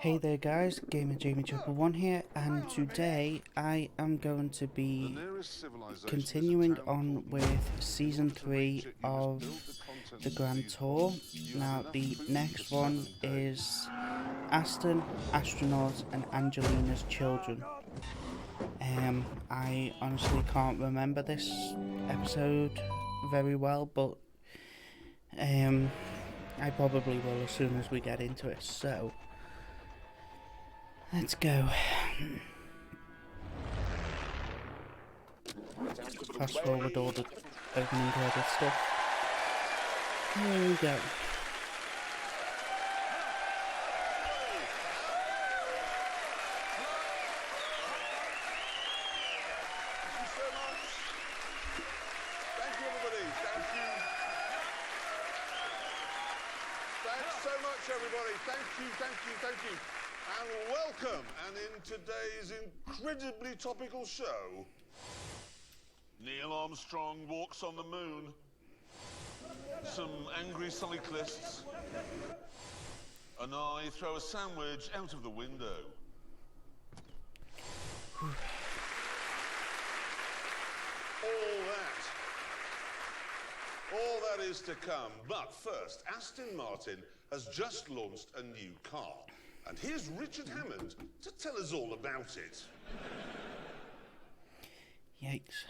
Hey there guys, Gamer Jamie Triple One here, and today I am going to be continuing on with Season 3 of the Grand Tour. Now the next one is Aston, Astronaut and Angelina's Children. I honestly can't remember this episode very well, but I probably will as soon as we get into it, so let's go. Fast forward all the opening credit stuff. Here we go. Thank you, and welcome. And in today's incredibly topical show, Neil Armstrong walks on the moon, some angry cyclists, and I throw a sandwich out of the window. All that is to come. But first, Aston Martin has just launched a new car. And here's Richard Hammond to tell us all about it. Yikes.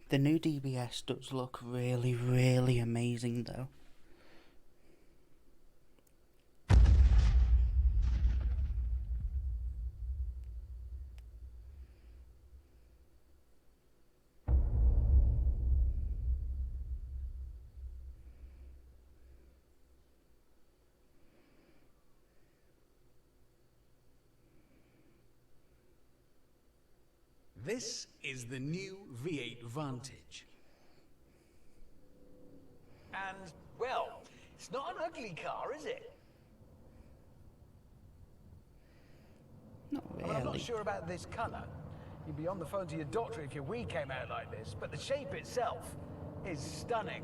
The new DBS does look really, really amazing though. This is the new V8 Vantage. And, well, it's not an ugly car, is it? Not really. I'm not sure about this colour. You'd be on the phone to your doctor if your wee came out like this, but the shape itself is stunning.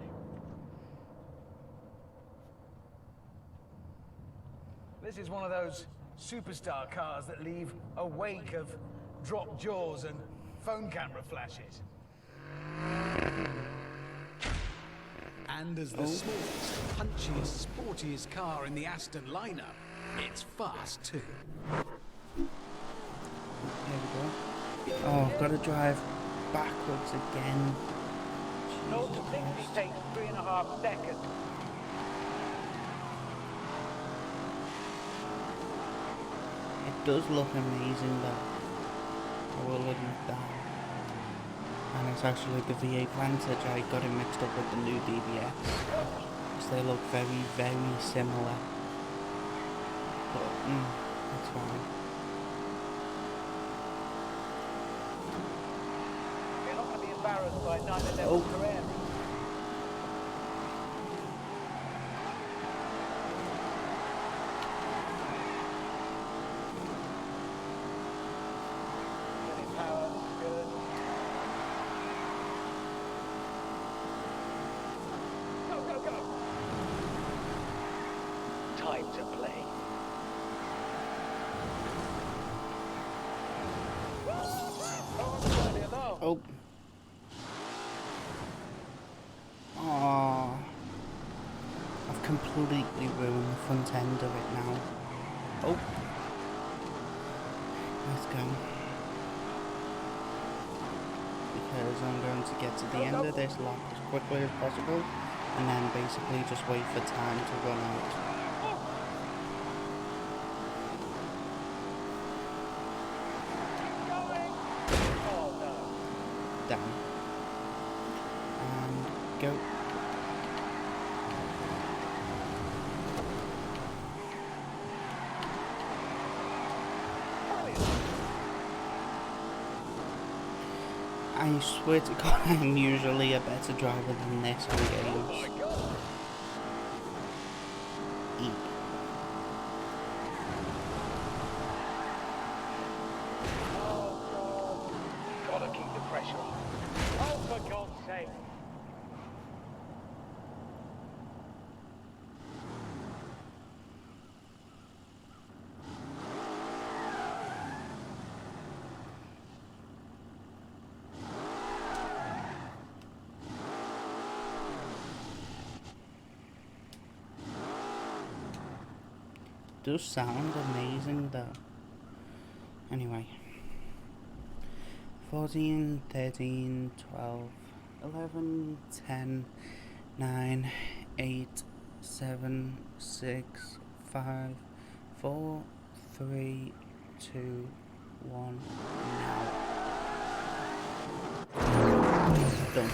This is one of those superstar cars that leave a wake of dropped jaws and phone camera flashes. And as the smallest, punchiest, sportiest car in the Aston lineup, it's fast too. There we go. Oh, I've got to drive backwards again. North to 60 takes 3.5 seconds. It does look amazing though. I will admit that. And it's actually the V8 Vantage. I got it mixed up with the new DBS. Because they look very, very similar. But, that's fine. You're not going to be embarrassed by 911 career. Time to play. Oh. Oh. I've completely ruined the front end of it now. Oh. Let's go. Because I'm going to get to the end of this lap as quickly as possible, and then basically just wait for time to run out. Down. And go. I swear to God, I'm usually a better driver than this on games. Eep. Gotta keep the pressure on. Oh, for God's sake. does sound amazing though. Anyway. 14, 13, 12, 11, 10, 9, 8, 7, 6, 5, 4, 3, 2, 1, now. Done.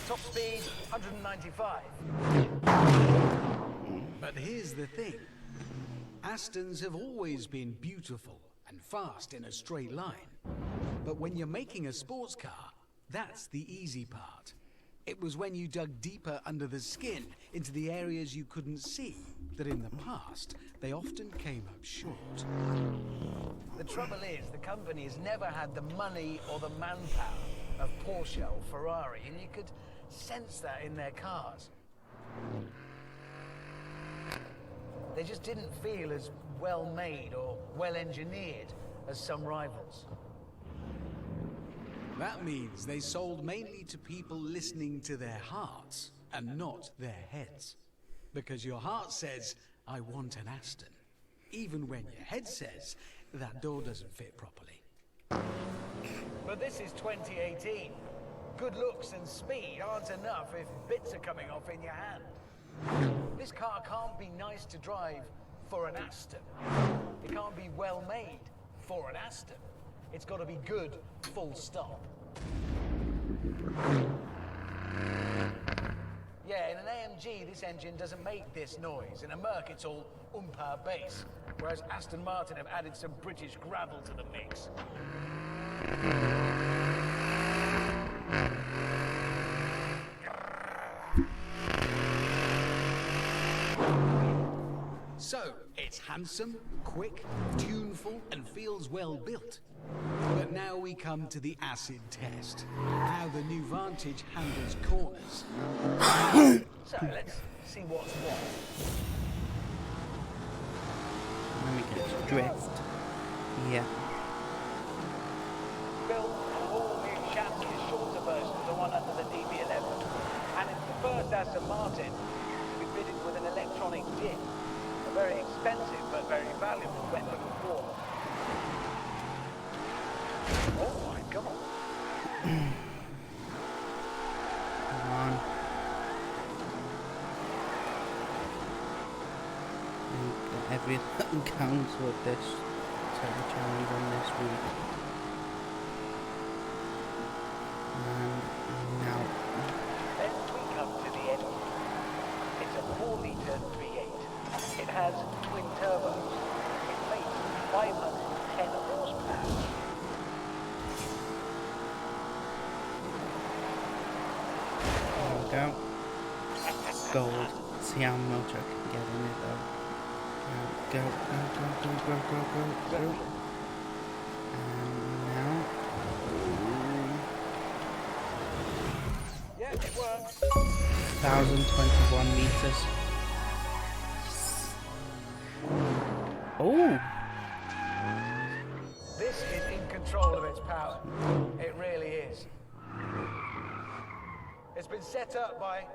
Top speed, 195. But here's the thing. Astons have always been beautiful and fast in a straight line. But when you're making a sports car, that's the easy part. It was when you dug deeper under the skin into the areas you couldn't see that in the past, they often came up short. The trouble is, the company has never had the money or the manpower of Porsche or Ferrari, and you could sense that in their cars. They just didn't feel as well made or well engineered as some rivals. That means they sold mainly to people listening to their hearts and not their heads. Because your heart says, I want an Aston, even when your head says, that door doesn't fit properly. But this is 2018. Good looks and speed aren't enough if bits are coming off in your hand. This car can't be nice to drive for an Aston. It can't be well made for an Aston. It's got to be good, full stop. Yeah, in an AMG, this engine doesn't make this noise. In a Merc, it's all power bass, whereas Aston Martin have added some British gravel to the mix. So, it's handsome, quick, tuneful, and feels well built. But now we come to the acid test. How the new Vantage handles corners. So, let's see what's what. Let me get drift. Yeah. Built an all-new chassis, a shorter version of the one under the DB11. And it's the first Aston Martin to be fitted with an electronic diff. A very expensive but very valuable weapon of war. Oh my God. Come on. Everything counts with this territory on this week. And now. Then we come to the end. It's a 4-litre V8. It has twin turbos. It makes 510 horsepower. There we go. Gold. See how much I can get in it though. Go. And now. Yeah, it works. 1,021 meters. Oh! This is in control of its power. It really is. It's been set up by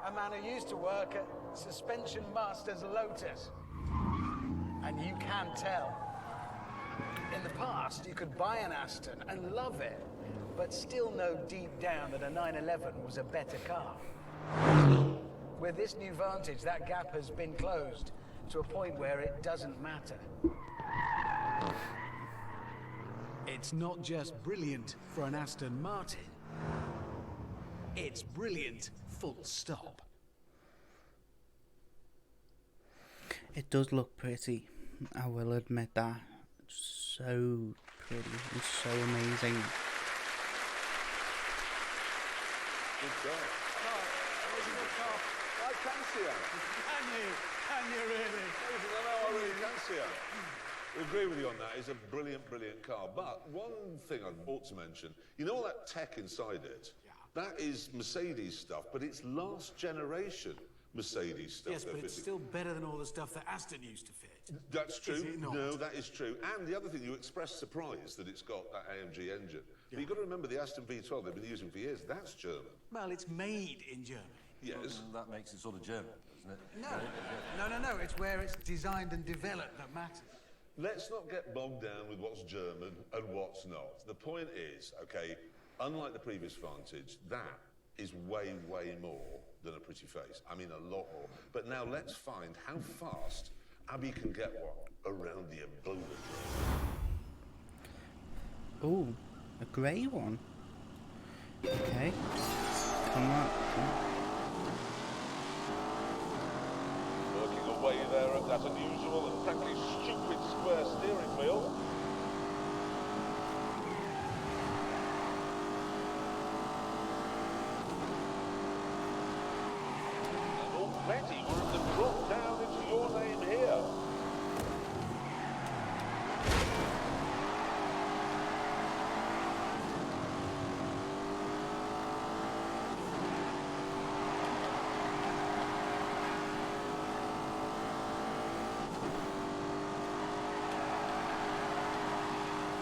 a man who used to work at Suspension Masters Lotus. And you can tell. In the past, you could buy an Aston and love it, but still know deep down that a 911 was a better car. With this new Vantage, that gap has been closed to a point where it doesn't matter. It's not just brilliant for an Aston Martin. It's brilliant, full stop. It does look pretty. I will admit that. So pretty and so amazing. Good job. I can see her. Can you really? I really can see her. We agree with you on that. It's a brilliant, brilliant car. But one thing I ought to mention, you know all that tech inside it? Yeah. That is Mercedes stuff, but it's last generation Mercedes stuff. Yes, but it's still better than all the stuff that Aston used to fit. That's true. Is it not? No, that is true. And the other thing, you expressed surprise that it's got that AMG engine. Yeah. But you've got to remember the Aston V12 they've been using for years, that's German. Well, it's made in Germany. Yes. Well, that makes it sort of German. isn't it? No. It's where it's designed and developed that matters. Let's not get bogged down with what's German and what's not. The point is, okay, unlike the previous Vantage, that is way, way more than a pretty face. I mean, a lot more. But now let's find how fast Abby can get one around the abode. Oh, a grey one. Okay. Come on. Working away there at that unusual and frankly stupid square steering wheel. And already we're at the drop down into your name here.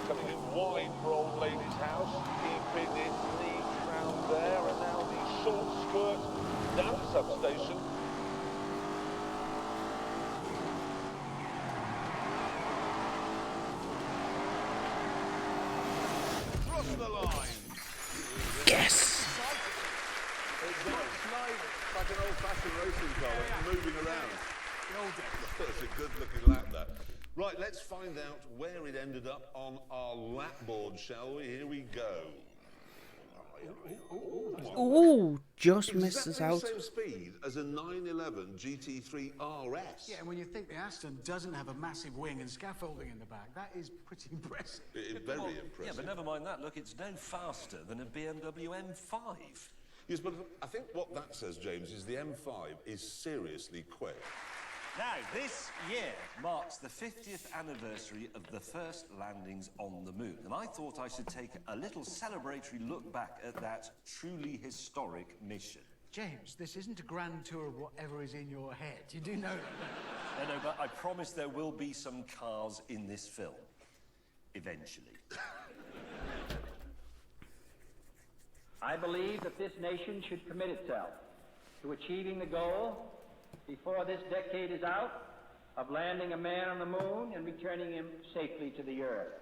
Coming in wide for old lady's house, keeping it neat round there, and now the short skirt down to substation. Cross the line. Yes! It does like an old-fashioned racing car, that's moving around. It's a good-looking lap, that. Right, let's find out where it ended up on our lap board, shall we? Here we go. Ooh, just misses Exactly out. the same speed as a 911 GT3 RS. Yeah, and when you think the Aston doesn't have a massive wing and scaffolding in the back, that is pretty impressive. Very Yeah, impressive. but never mind that. Look, it's no faster than a BMW M5. Yes, but I think what that says, James, is the M5 is seriously quick. Now, this year marks the 50th anniversary of the first landings on the moon, and I thought I should take a little celebratory look back at that truly historic mission. James, this isn't a grand tour of whatever is in your head. You do know that. No, but I promise there will be some cars in this film. Eventually. I believe that this nation should commit itself to achieving the goal, before this decade is out, of landing a man on the moon and returning him safely to the Earth.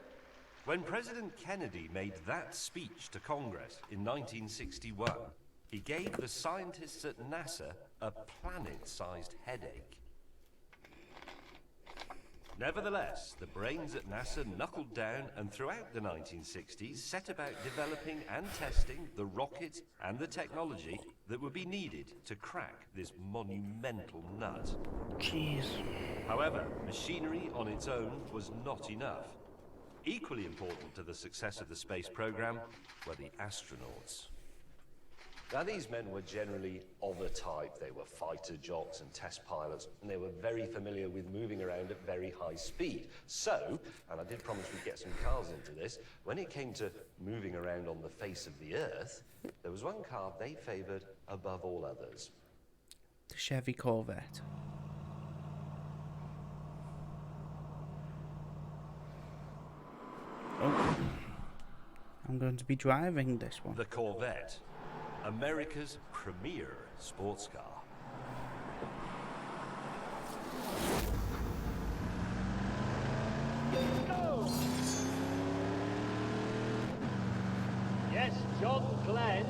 When President Kennedy made that speech to Congress in 1961, he gave the scientists at NASA a planet-sized headache. Nevertheless, the brains at NASA knuckled down and throughout the 1960s set about developing and testing the rockets and the technology that would be needed to crack this monumental nut. Jeez. However, machinery on its own was not enough. Equally important to the success of the space program were the astronauts. Now, these men were generally of a type. They were fighter jocks and test pilots, and they were very familiar with moving around at very high speed. So, and I did promise we'd get some cars into this, when it came to moving around on the face of the Earth, there was one car they favoured above all others. The Chevy Corvette. Oh. I'm going to be driving this one. The Corvette, America's premier sports car. Yes, John Glenn,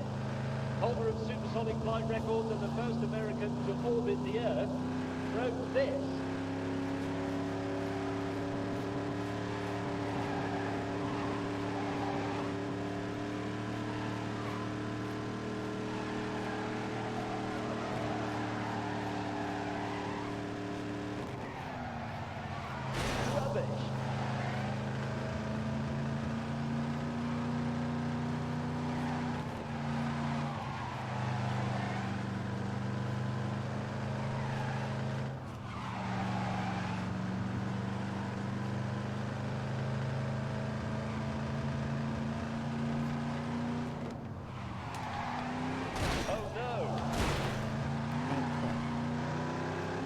holder of supersonic flight records and the first American to orbit the Earth, wrote this. Rubbish. Oh no!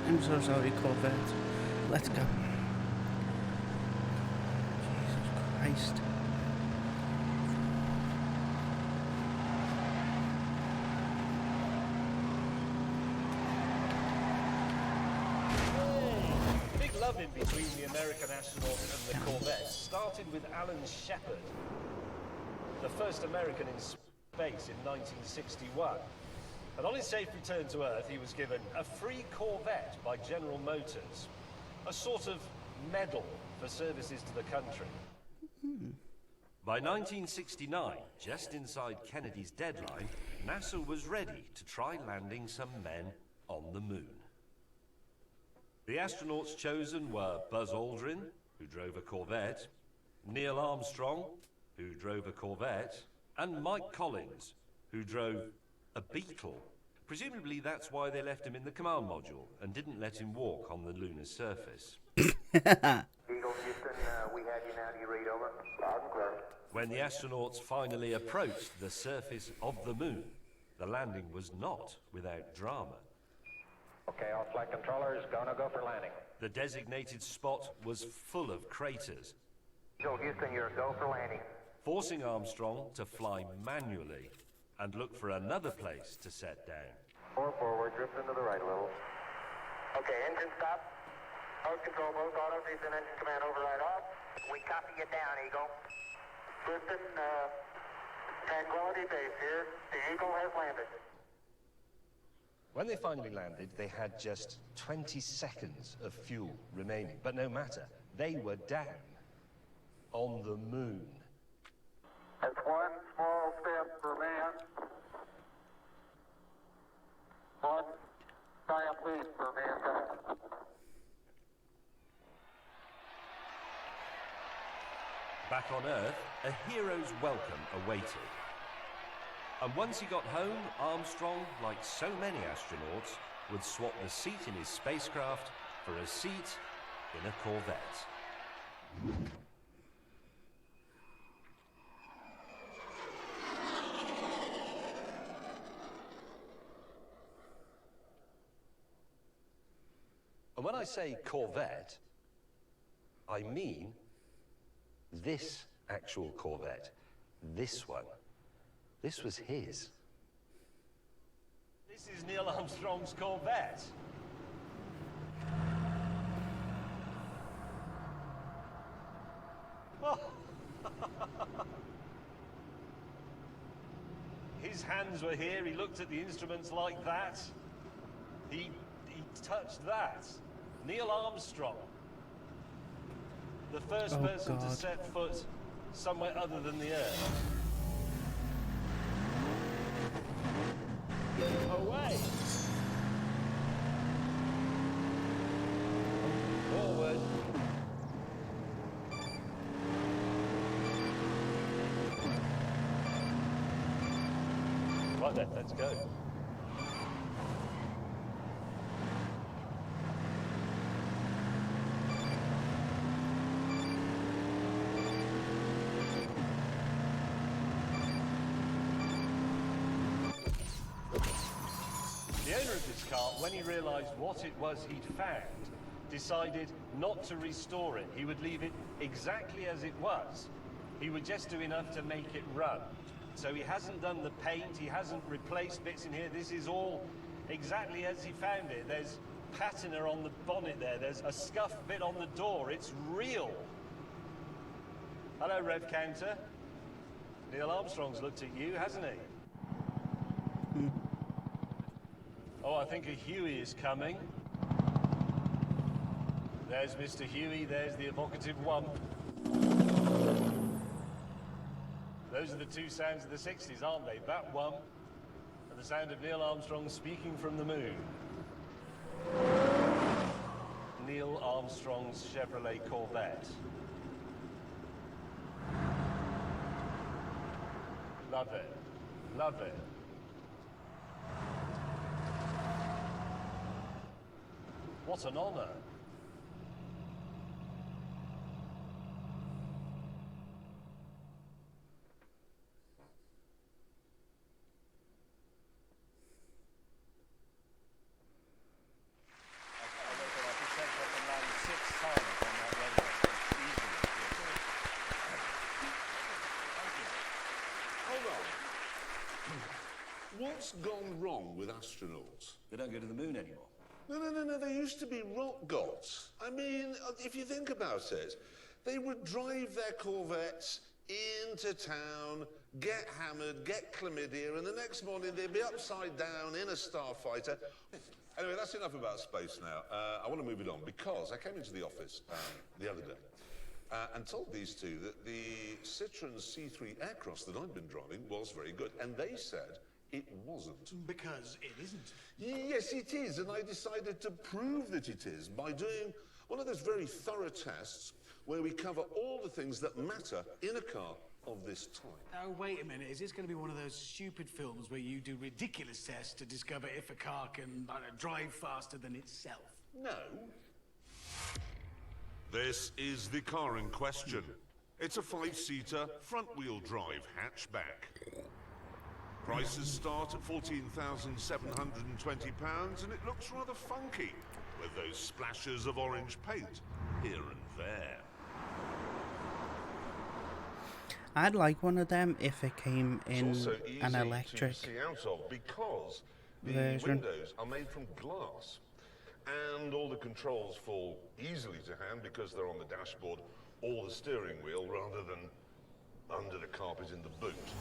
I'm so sorry, Corvette. Let's go. Jesus Christ. rub-in between the American astronaut and the Corvette started with Alan Shepard, the first American in space in 1961. And on his safe return to Earth, he was given a free Corvette by General Motors, a sort of medal for services to the country. By 1969, just inside Kennedy's deadline, NASA was ready to try landing some men on the moon. The astronauts chosen were Buzz Aldrin, who drove a Corvette, Neil Armstrong, who drove a Corvette, and Mike Collins, who drove a Beetle. Presumably that's why they left him in the command module and didn't let him walk on the lunar surface. Eagle Houston, we have you now. Do you read over? Loud and clear. When the astronauts finally approached the surface of the moon, the landing was not without drama. Okay, all flight controllers, gonna go for landing. The designated spot was full of craters, Eagle Houston, you're a go for landing. forcing Armstrong to fly manually and look for another place to set down. 4 forward, drifting to the right a little. Okay, engine stop. Post control, both autos, Houston, engine command override off. We copy you down, Eagle. Houston, Tranquility Base here. The Eagle has landed. When they finally landed, they had just 20 seconds of fuel remaining. But no matter, they were down on the moon. That's one small step for man. One giant leap for mankind. Back on Earth, a hero's welcome awaited. And once he got home, Armstrong, like so many astronauts, would swap the seat in his spacecraft for a seat in a Corvette. And when I say Corvette, I mean this actual Corvette. This one. This was his. This is Neil Armstrong's Corvette. Oh. His hands were here, he looked at the instruments like that. He touched that. Neil Armstrong. The first person to set foot somewhere other than the Earth. Away! Forward. Right then, let's go. The owner of this car, when he realised what it was he'd found, decided not to restore it. He would leave it exactly as it was. He would just do enough to make it run. So he hasn't done the paint, he hasn't replaced bits in here. This is all exactly as he found it. There's patina on the bonnet there. There's a scuffed bit on the door. It's real. Hello, Rev Counter. Neil Armstrong's looked at you, hasn't he? Oh, I think a Huey is coming. There's Mr. Huey, there's the evocative Wump. Those are the two sounds of the 60s, aren't they? That Wump and the sound of Neil Armstrong speaking from the moon. Neil Armstrong's Chevrolet Corvette. Love it. Love it. What an honor. What's gone wrong with astronauts? They don't go to the moon anymore. No, they used to be rock gods. I mean, if you think about it, they would drive their Corvettes into town, get hammered, get chlamydia, and the next morning they'd be upside down in a starfighter. Anyway, that's enough about space now. I want to move it on because I came into the office the other day and told these two that the Citroen C3 Aircross that I'd been driving was very good, and they said it wasn't. Because it isn't. Yes, it is, and I decided to prove that it is by doing one of those very thorough tests where we cover all the things that matter in a car of this type. Oh, wait a minute. Is this going to be one of those stupid films where you do ridiculous tests to discover if a car can drive faster than itself? No. This is the car in question. It's a 5-seater, front-wheel drive hatchback. Prices start at £14,720 and it looks rather funky, with those splashes of orange paint here and there. I'd like one of them if it came in an electric to see out of because the version. windows are made from glass and all the controls fall easily to hand because they're on the dashboard or the steering wheel rather than under the carpet in the boot.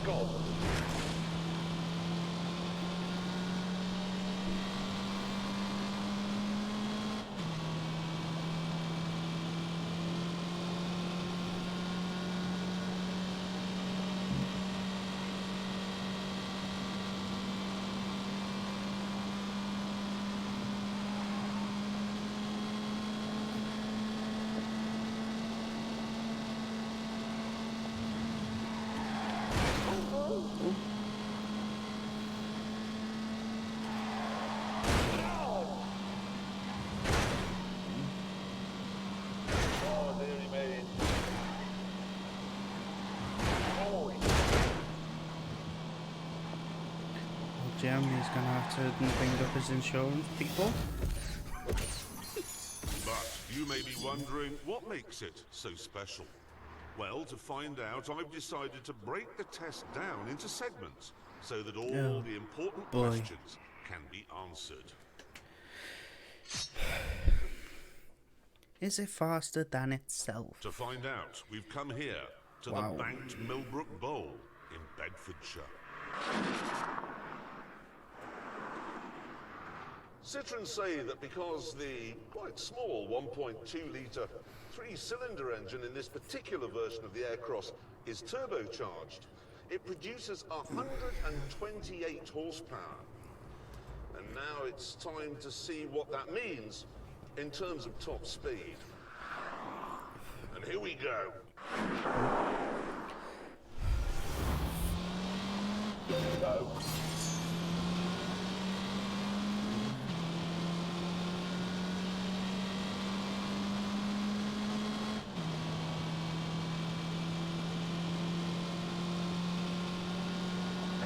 Go. Jeremy's gonna have to bring up his insurance people. But you may be wondering what makes it so special. Well, to find out, I've decided to break the test down into segments so that all the important questions can be answered. Is it faster than itself? To find out, we've come here to the banked Millbrook Bowl in Bedfordshire. Citroen say that because the quite small 1.2-litre 3-cylinder engine in this particular version of the Aircross is turbocharged, it produces 128 horsepower. And now it's time to see what that means in terms of top speed. And here we go. Go.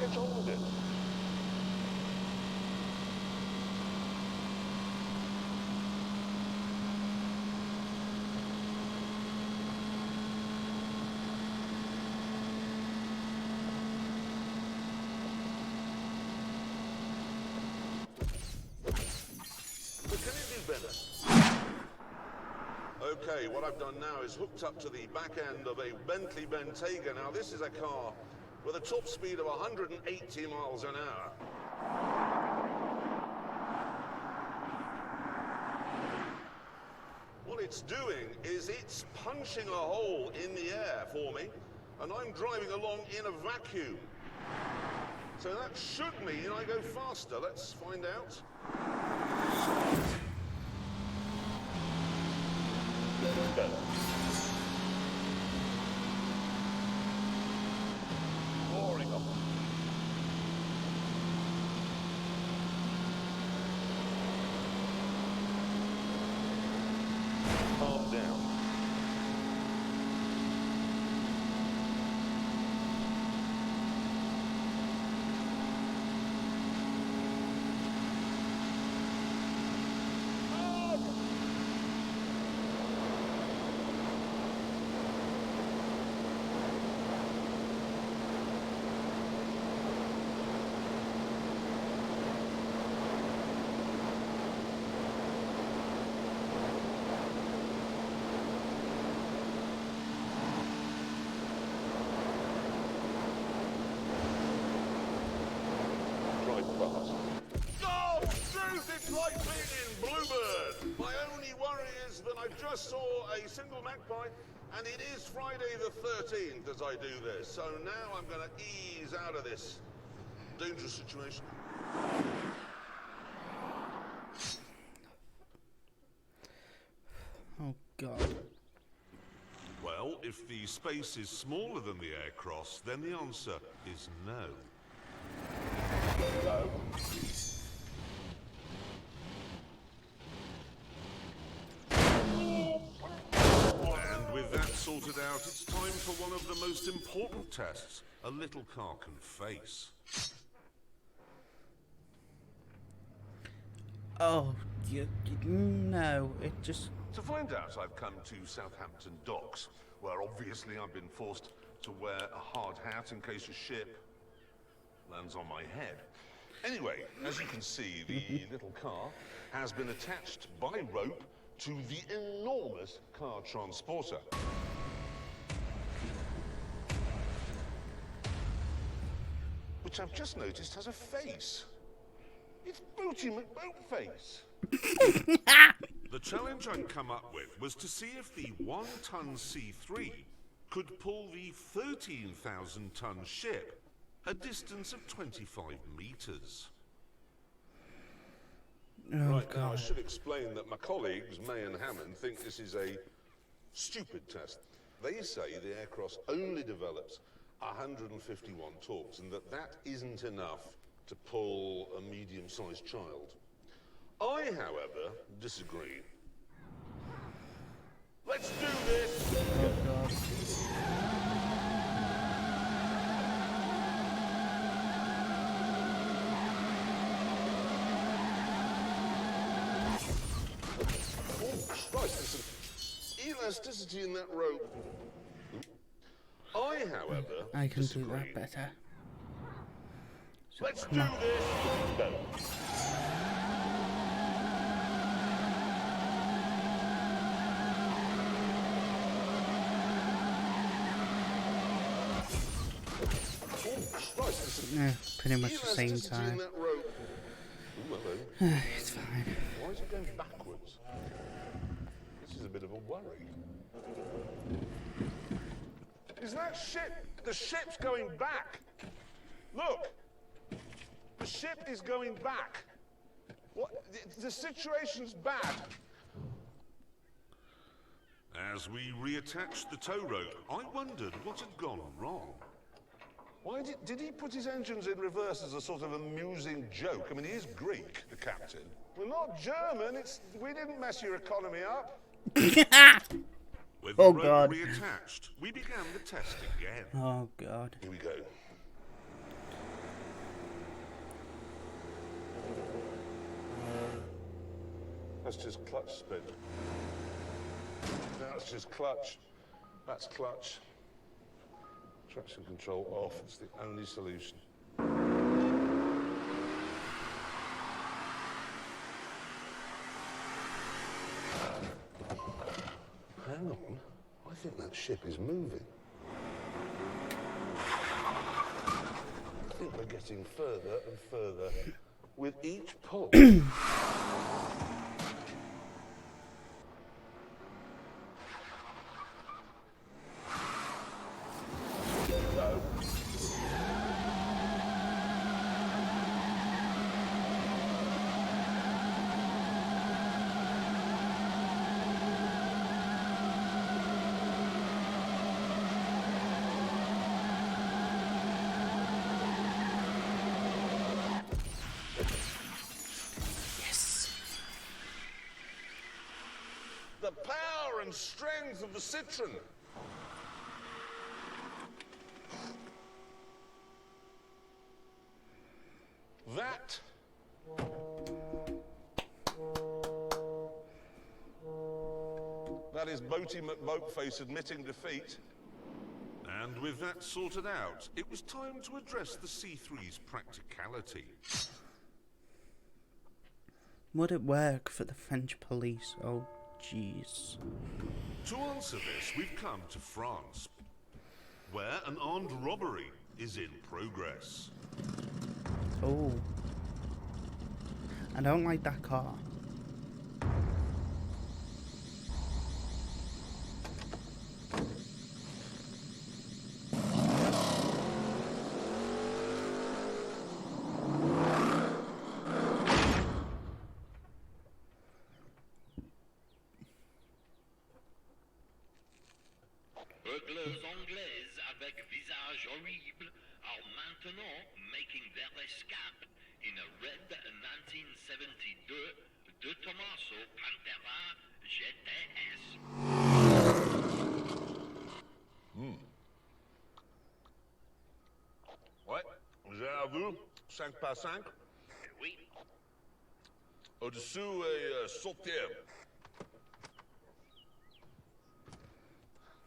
Get on with it. But can it do better? Okay, what I've done now is hooked up to the back end of a Bentley Bentayga. Now, this is a car with a top speed of 180 miles an hour. What it's doing is it's punching a hole in the air for me, and I'm driving along in a vacuum. So that should mean I go faster. Let's find out. Go. Roaring up. Calm down. only worry is that I just saw a single magpie, and it is Friday the 13th as I do this. So now I'm going to ease out of this dangerous situation. Oh, God. Well, if the space is smaller than the aircross, then the answer is no. No. And with that sorted out, it's time for one of the most important tests a little car can face. Oh, no, it just... To find out, I've come to Southampton Docks, where obviously I've been forced to wear a hard hat in case a ship lands on my head. Anyway, as you can see, the little car has been attached by rope to the enormous car transporter. Which I've just noticed has a face. It's Booty McBoatface. The challenge I'd come up with was to see if the 1-ton C3 could pull the 13,000-ton ship a distance of 25 meters. Oh, Right, God. now I should explain that my colleagues, May and Hammond, think this is a stupid test. They say the aircross only develops 151 torques and that isn't enough to pull a medium-sized child. I, however, disagree. Let's do this! Oh, God. Oh, Christ, there's some elasticity in that rope. I, however, I can disagree. do that better. So, Let's come do on. this! Go. Oh, Christ, there's some Yeah, pretty much the same elasticity in time. that rope. Ooh, hello. It's fine. Why is it going backwards? This is a bit of a worry. Is that ship? The ship's going back. Look. The ship is going back. What? The situation's bad. As we reattached the tow rope, I wondered what had gone wrong. Why did he put his engines in reverse as a sort of amusing joke? I mean, he is Greek, the captain. We're not German. We didn't mess your economy up. With the Oh, rope God. reattached, we began the test again. Oh, God. Here we go. That's just clutch spin. That's just clutch. That's clutch. Traction control off. It's the only solution. Hang on. I think that ship is moving. I think we're getting further and further with each pull. The power and strength of the Citroen. That is Boaty McBoatface admitting defeat. And with that sorted out, it was time to address the C3's practicality. Would it work for the French police? Oh, jeez. To answer this, we've come to France, where an armed robbery is in progress. Oh. I don't like that car. burglars anglaises avec visage horrible are maintenant making their escape in a red 1972 de Tommaso Pantera GTS. Ouais, j'ai à vous, 5 par 5. Oui, Au-dessous et sautière.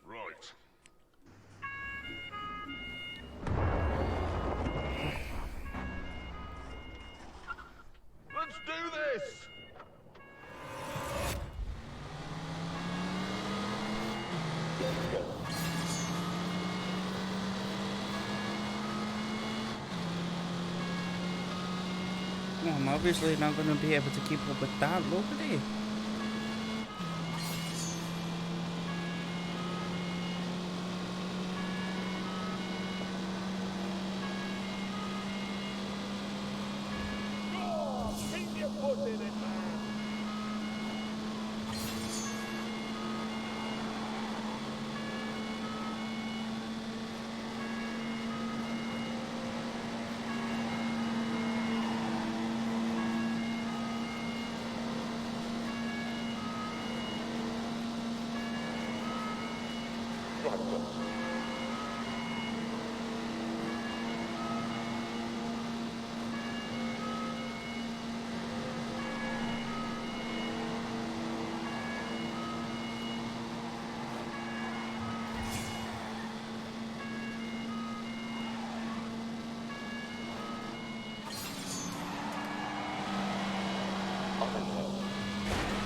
Right. Let's do this! Well, I'm obviously not going to be able to keep up with that. Look at it. Keep your foot in it, man!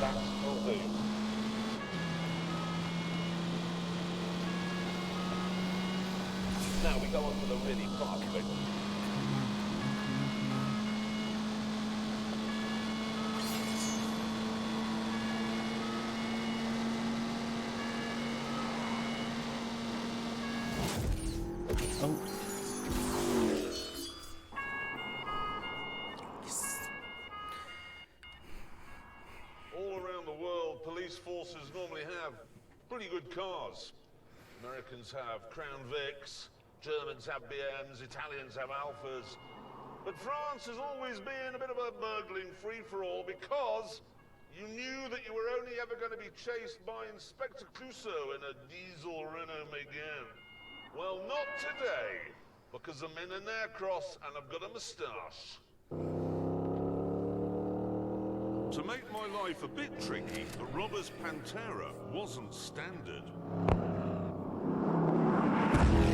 That will do. Now we go on to the really fast bit. Oh. All around the world, police forces normally have pretty good cars. Americans have Crown Vics, Germans have BMs, Italians have Alphas. But France has always been a bit of a burgling free-for-all because you knew that you were only ever going to be chased by Inspector Clouseau in a diesel Renault Megane. Well, not today, because I'm in an Aircross and I've got a moustache. To make my life a bit tricky, the robber's Pantera wasn't standard.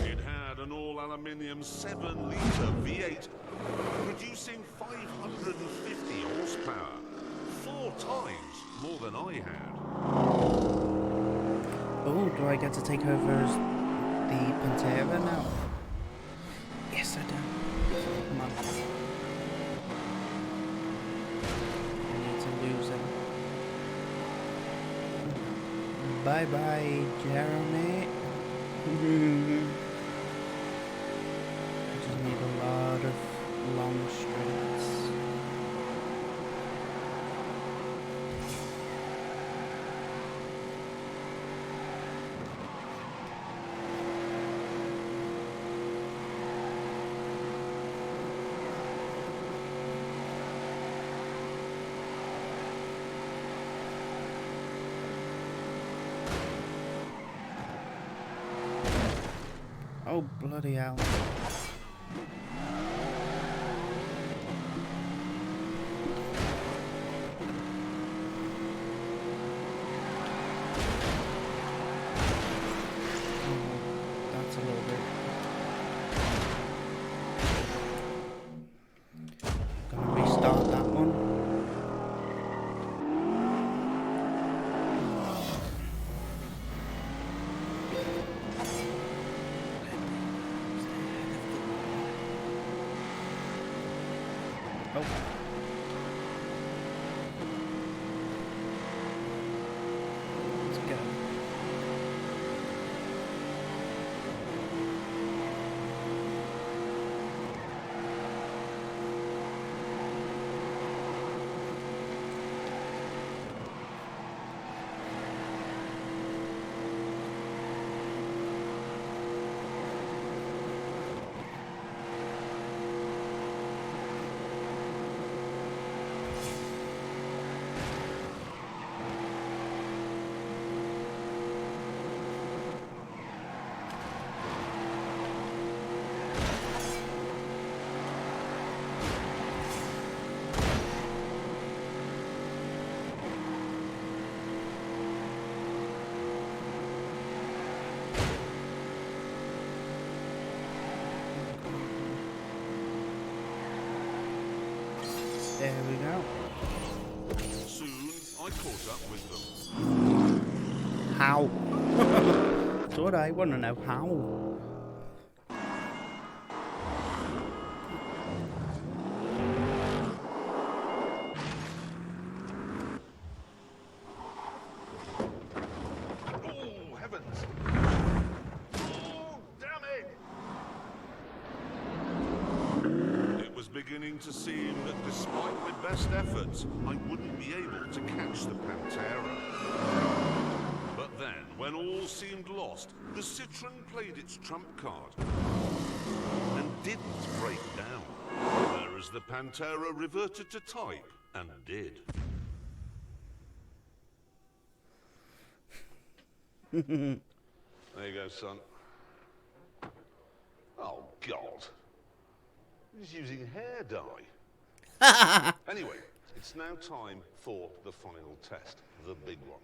It had an all-aluminium 7-litre V8, producing 550 horsepower, 4 times more than I had. Oh, do I get to take over as the Pantera now? Yes, I do. Come on. I need to lose him. Bye-bye, Jeremy. I just need a lot of long straights. Oh, bloody hell. That's a little bit. Gonna restart that one. Oh. Let's go. There we go. Soon, I caught up with them. How? That's what I want to know. How? Oh, heavens! Oh, damn it! It was beginning to seem that despite my best efforts, I wouldn't be able to catch the Pantera. But then, when all seemed lost, the Citroen played its trump card and didn't break down, whereas the Pantera reverted to type and did. There you go, son. Oh, God. He's using hair dye. Anyway, it's now time for the final test, the big one.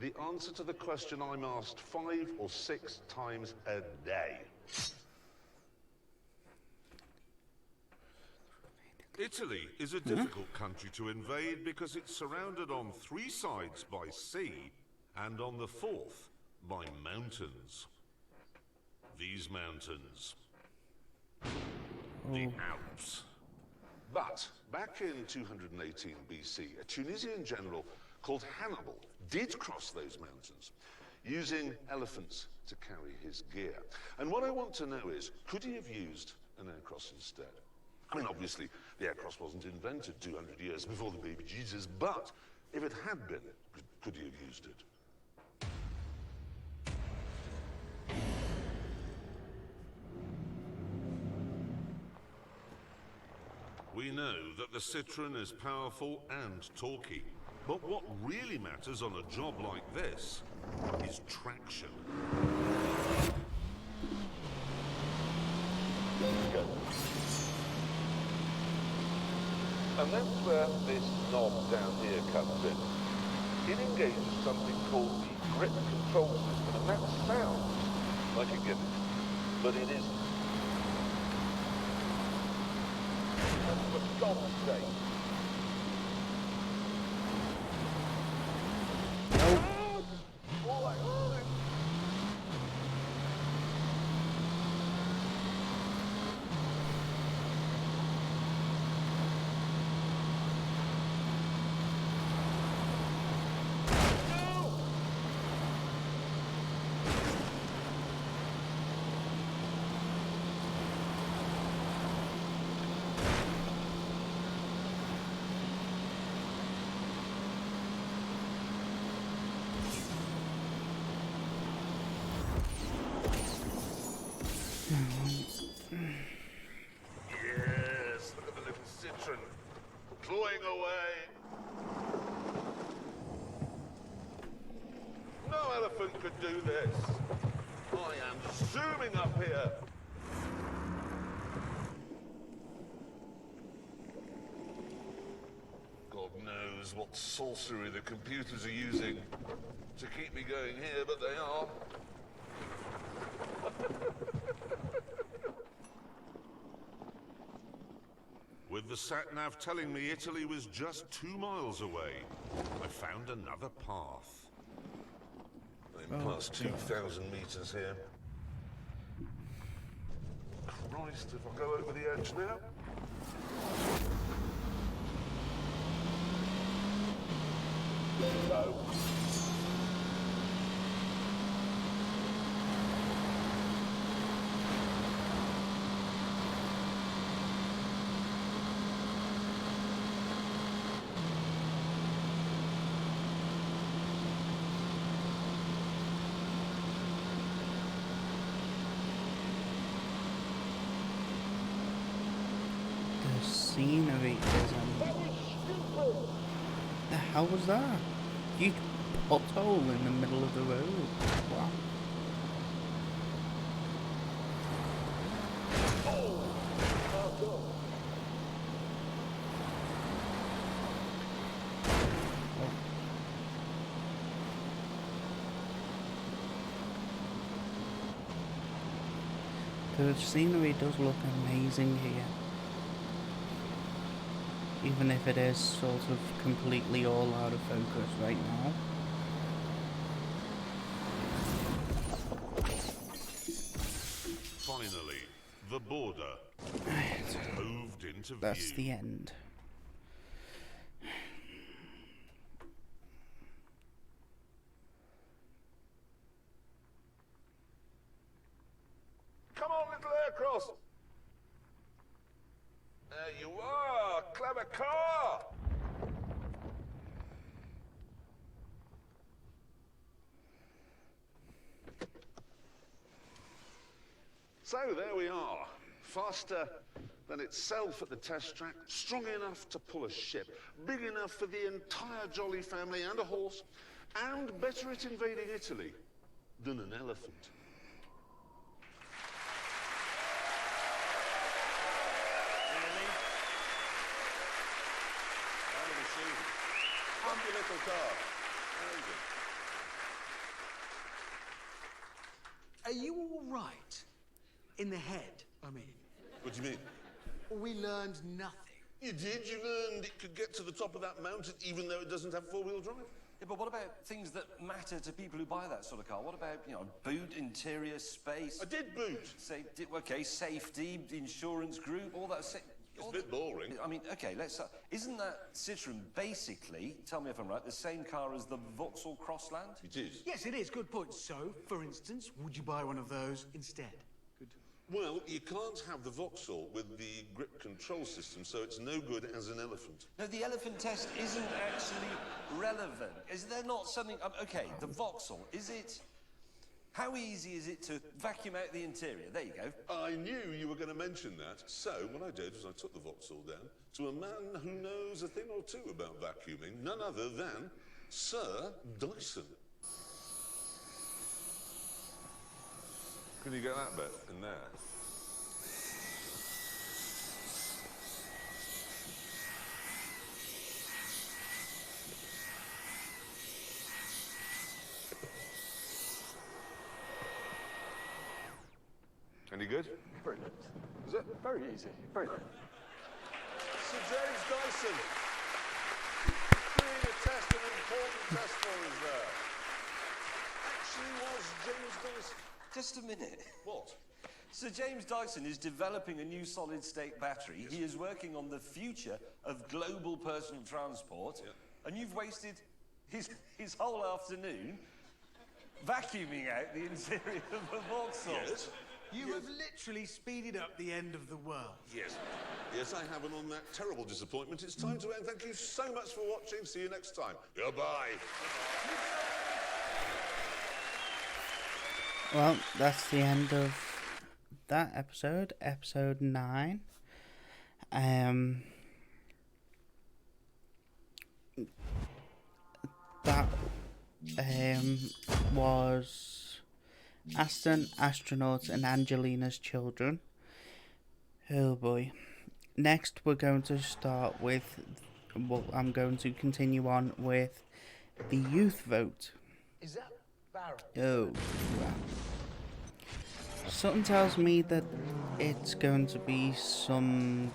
The answer to the question I'm asked 5 or 6 times a day. Italy is a difficult country to invade because it's surrounded on 3 sides by sea and on the 4th by mountains. These mountains. The Alps. But back in 218 BC, a Tunisian general called Hannibal did cross those mountains, using elephants to carry his gear. And what I want to know is, could he have used an aircross instead? I mean, obviously, the aircross wasn't invented 200 years before the baby Jesus, but if it had been, could he have used it? We know that the Citroen is powerful and torquey, but what really matters on a job like this is traction. And that's where this knob down here comes in. It engages something called the grip control system, and that sounds like a gimmick, but it isn't. For God's sake. Yes, look at the little Citroen clawing away. No elephant could do this. I am zooming up here. God knows what sorcery the computers are using to keep me going here, but they are. With the sat-nav telling me Italy was just 2 miles away, I found another path. I'm past 2,000 meters here. Christ, if I go over the edge now. No. Scenery is the hell was that? Huge pothole in the middle of the road. Wow. The scenery does look amazing here. even if it is sort of completely all out of focus right now. Finally, the border moved into That's view. the end. Come on, little aircross. There you are, clever car. So there we are, faster than itself at the test track, strong enough to pull a ship, big enough for the entire Jolly family and a horse, and better at invading Italy than an elephant. Really? What a machine. Funky little car. Very good. Are you all right? In the head, I mean. What do you mean? We learned nothing. You did? You learned it could get to the top of that mountain even though it doesn't have four-wheel drive? Yeah, but what about things that matter to people who buy that sort of car? What about, you know, boot, interior, space? I did boot. Okay, safety, insurance group, all that. It's a bit boring. I mean, okay, let's... isn't that Citroen basically, tell me if I'm right, the same car as the Vauxhall Crossland? It is. Yes, it is. Good point. So, for instance, would you buy one of those instead? Good. Well, you can't have the Vauxhall with the grip control system, so it's no good as an elephant. No, the elephant test isn't actually relevant. Is there not something... okay, the Vauxhall, is it... How easy is it to vacuum out the interior? There you go. I knew you were going to mention that. So what I did was I took the Vauxhall down to a man who knows a thing or two about vacuuming, none other than Sir Dyson. Can you get that bit in there? Any good? Brilliant. Is it? Very easy. Very good. Sir James Dyson doing a test, an important test for us there. Actually was James Dyson. Just a minute. What? Sir James Dyson is developing a new solid-state battery. Yes. He is working on the future of global personal transport. Yeah. And you've wasted his whole afternoon vacuuming out the interior of the Vauxhall. Yes. You have literally speeded up the end of the world. Yes. Yes, I have, and on that terrible disappointment, it's time to end. Thank you so much for watching. See you next time. Goodbye. Well, that's the end of that episode, episode 9. That was Aston, Astronauts, and Angelina's Children. Oh boy. Next, we're going to start with, well, I'm going to continue on with the youth vote. Is that Barry? Oh, crap. Something tells me that it's going to be some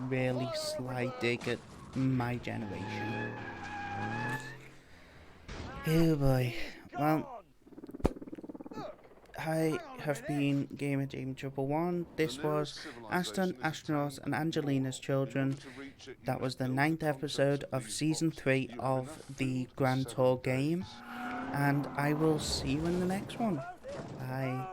really sly dig at my generation. Oh boy. Well, I have been Gamer Jamie 111. This was Aston, Astronauts, and Angelina's Children. That was the 9th episode of Season 3 of the Grand Tour game. And I will see you in the next one. Bye.